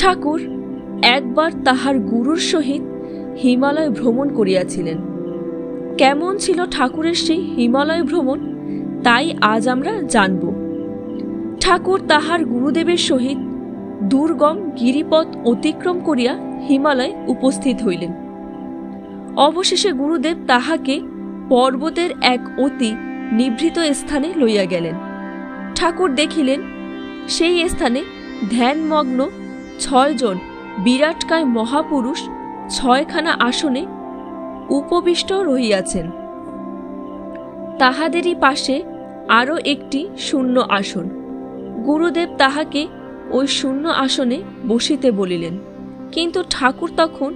ঠাকুর একবার তাহার গুরুর সহিত হিমালয় ভ্রমণ করিয়াছিলেন। কেমন ছিল ঠাকুরের সেই হিমালয় ভ্রমণ, তাই আজ আমরা জানব। ঠাকুর তাহার গুরুদেবের সহিত দুর্গম গিরিপথ অতিক্রম করিয়া হিমালয়ে উপস্থিত হইলেন। অবশেষে গুরুদেব তাহাকে পর্বতের এক অতি নিভৃত স্থানে লইয়া গেলেন। ঠাকুর দেখিলেন সেই স্থানে ধ্যানমগ্ন 6 জন বিরাটকায় মহাপুরুষ 6খানা আসনে উপবিষ্ট রহিয়াছেন। তাহাদেরই পাশে আরও একটি শূন্য আসন। গুরুদেব তাহাকে ওই শূন্য আসনে বসিতে বলিলেন, কিন্তু ঠাকুর তখন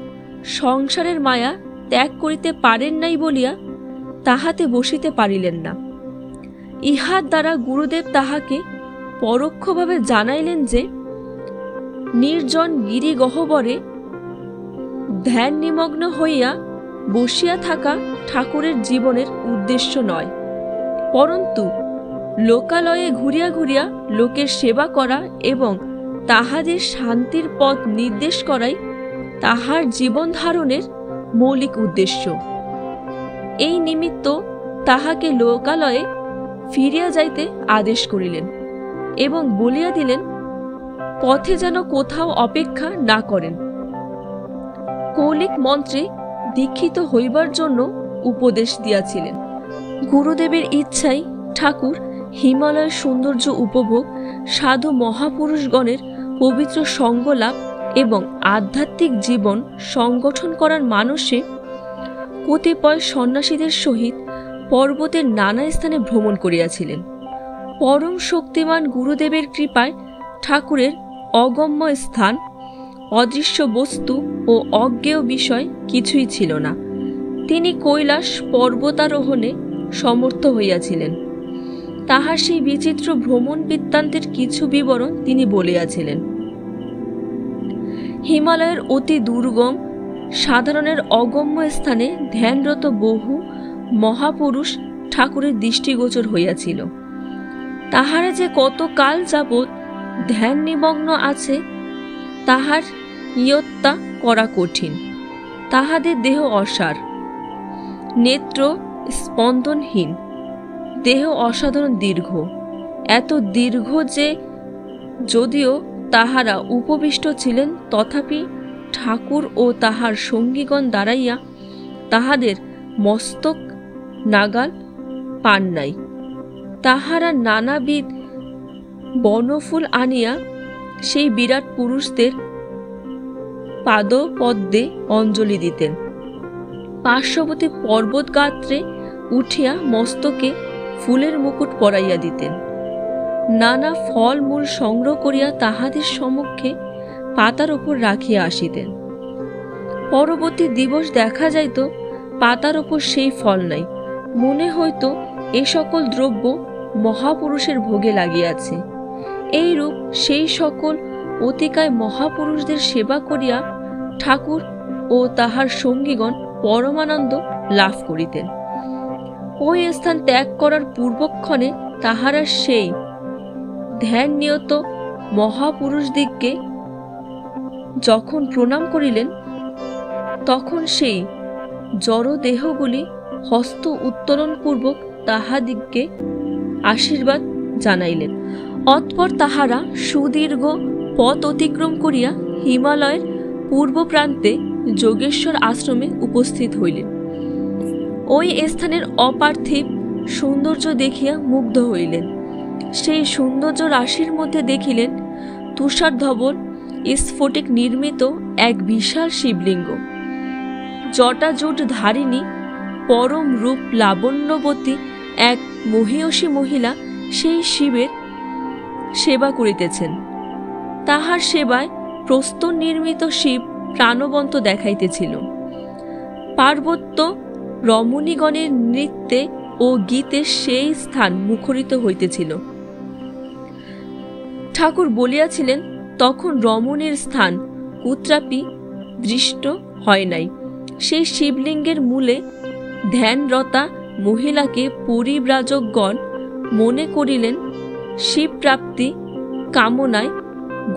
সংসারের মায়া ত্যাগ করিতে পারেন নাই বলিয়া তাহাতে বসিতে পারিলেন না। ইহার দ্বারা গুরুদেব তাহাকে পরোক্ষভাবে জানাইলেন যে নির্জন গিরিগহ্বরে ধ্যান নিমগ্ন হইয়া বসিয়া থাকা ঠাকুরের জীবনের উদ্দেশ্য নয়, পরন্তু লোকালয়ে ঘুরিয়া ঘুরিয়া লোকের সেবা করা এবং তাহাদের শান্তির পথ নির্দেশ করাই তাহার জীবন ধারণের মৌলিক উদ্দেশ্য। এই নিমিত্ত তাহাকে লোকালয়ে ফিরিয়া যাইতে আদেশ করিলেন এবং বলিয়া দিলেন পথে যেন কোথাও অপেক্ষা না করেন। কৌলিক মন্ত্রে দীক্ষিত হইবার জন্য উপদেশ দিয়াছিলেন। গুরুদেবের ইচ্ছাই ঠাকুর হিমালয়ের সৌন্দর্য উপভোগ, সাধু মহাপুরুষগণের পবিত্র সঙ্গলাভ এবং আধ্যাত্মিক জীবন সংগঠন করার মানসে কতিপয় সন্ন্যাসীদের সহিত পর্বতের নানা স্থানে ভ্রমণ করিয়াছিলেন। পরম শক্তিমান গুরুদেবের কৃপায় ঠাকুরের অগম্য স্থান, অদৃশ্য বস্তু ও অজ্ঞেয় বিষয় কিছুই ছিল না। তিনি কৈলাস পর্বতারোহণে সমর্থ হইয়াছিলেন। তাহার সেই বিচিত্র ভ্রমণ বৃত্তান্তের কিছু বিবরণ তিনি বলিয়াছিলেন। হিমালয়ের অতি দুর্গম সাধারণের অগম্য স্থানে ধ্যানরত বহু মহাপুরুষ ঠাকুরের দৃষ্টিগোচর হইয়াছিল। তাহারা যে কত কাল যাবৎ ধ্যান নিমগ্ন আছে তাহার ইয়ত্তা করা কঠিন। তাহাদের দেহ অসার, নেত্র স্পন্দনহীন, দেহ অসাধারণ দীর্ঘ, এত দীর্ঘ যে যদিও তাহারা উপবিষ্ট ছিলেন তথাপি ঠাকুর ও তাহার সঙ্গীগণ দাঁড়াইয়া তাহাদের মস্তক নাগাল পান নাই। তাহারা নানাবিধ বনফুল আনিয়া সেই বিরাট পুরুষদের পাদপদ্মে অঞ্জলি দিতেন। পার্শ্ববর্তী পর্বত গাত্রে উঠিয়া মস্তকে ফুলের মুকুট পরাইয়া দিতেন। নানা ফল মূল সংগ্রহ করিয়া তাহাদের সম্মুখে পাতার উপর রাখিয়া আসিতেন। পরবর্তী দিবস দেখা যাইত পাতার উপর সেই ফল নাই। মনে হইত এ সকল দ্রব্য মহাপুরুষের ভোগে লাগিয়াছে। এইরূপ সেই সকল অতিকায় মহাপুরুষদের সেবা করিয়া ঠাকুর ও তাহার সঙ্গীগণ পরমানন্দ লাভ করিতেন। ওই স্থান ত্যাগ করার পূর্বক্ষণে তাহারা সেই ধ্যান নিয়ত মহাপুরুষদিগকে যখন প্রণাম করিলেন তখন সেই জড় দেহগুলি হস্ত উত্তোলন পূর্বক তাহাদিগকে আশীর্বাদ জানাইলেন। অতঃপর তাহারা সুদীর্ঘ পথ অতিক্রম করিয়া হিমালয়ের পূর্ব প্রান্তে যোগেশ্বর আশ্রমে উপস্থিত হইলেন। ওই স্থানের অপার্থিব সৌন্দর্য দেখিয়া মুগ্ধ হইলেন। সেই সৌন্দর্য রাশির মধ্যে দেখিলেন তুষার ধবল স্ফটিক নির্মিত এক বিশাল শিবলিঙ্গ। জটাজুট ধারিণী পরম রূপ লাবণ্যবতী এক মহিয়সী মহিলা সেই শিবের সেবা করিতেছেন। তাহার সেবায় প্রস্তর নির্মিত শিব প্রাণবন্ত দেখাইতেছিল। পার্বত্য রমণীগণের নৃত্যে ও গীতে সেই স্থান মুখরিত হইতেছিল। ঠাকুর বলিয়াছিলেন তখন রমণীর স্থান কুত্রাপি দৃষ্ট হয় নাই। সেই শিবলিঙ্গের মূলে ধ্যানরতা মহিলাকে পরিব্রাজকগণ মনে করিলেন শিব প্রাপ্তি কামনায়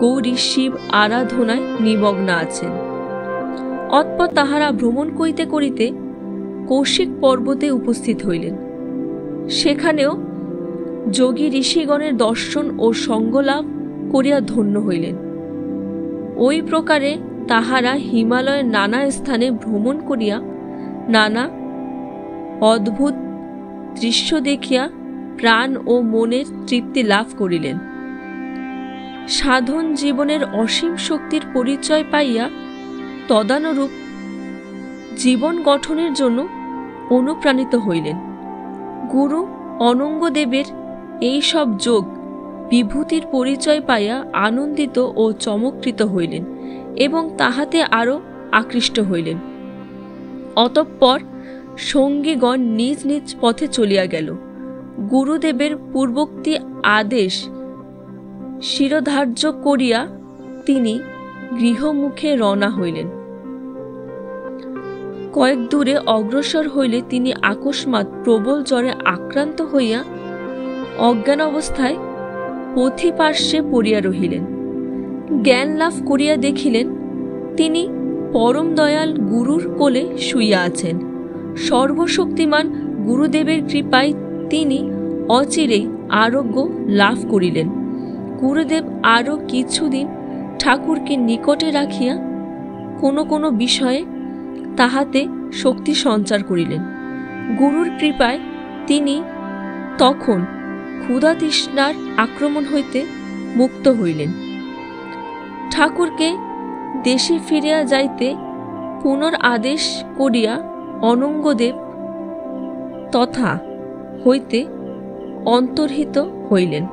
গৌরী শিব আরাধনায় নিমগ্না আছেন। অতঃপর তাহারা ভ্রমণ করিতে করিতে কৌশিক পর্বতে উপস্থিত হইলেন। সেখানেও যোগী ঋষিগণের দর্শন ও সঙ্গলাভ করিয়া ধন্য হইলেন। ওই প্রকারে তাহারা হিমালয়ের নানা স্থানে ভ্রমণ করিয়া নানা অদ্ভুত দৃশ্য দেখিয়া প্রাণ ও মনের তৃপ্তি লাভ করিলেন। সাধন জীবনের অসীম শক্তির পরিচয় পাইয়া তদানুরূপ জীবন গঠনের জন্য অনুপ্রাণিত হইলেন। গুরু অনঙ্গদেবের এই সব যোগ বিভূতির পরিচয় পাইয়া আনন্দিত ও চমৎকৃত হইলেন এবং তাহাতে আরও আকৃষ্ট হইলেন। অতঃপর সঙ্গীগণ নিজ নিজ পথে চলিয়া গেল। গুরুদেবের পূর্বোক্তি আদেশ শিরোধার্য করিয়া তিনি গৃহমুখে রওনা হইলেন। কয়েক দূরে অগ্রসর হইলে তিনি আকস্মাৎ প্রবল জ্বরে আক্রান্ত হইয়া অজ্ঞান অবস্থায় পথিপার্শ্বে পড়িয়া রহিলেন। জ্ঞান লাভ করিয়া দেখিলেন তিনি পরম দয়াল গুরুর কোলে শুইয়া আছেন। সর্বশক্তিমান গুরুদেবের কৃপায় তিনি অচিরেই আরোগ্য লাভ করিলেন। গুরুদেব আরও কিছুদিন ঠাকুরকে নিকটে রাখিয়া কোনো কোনো বিষয়ে তাহাতে শক্তি সঞ্চার করিলেন। গুরুর কৃপায় তিনি তখন ক্ষুধা তৃষ্ণার আক্রমণ হইতে মুক্ত হইলেন। ঠাকুরকে দেশে ফিরিয়া যাইতে পুনর আদেশ করিয়া অনঙ্গদেব তথা হইতে অন্তর্হিত হইলেন।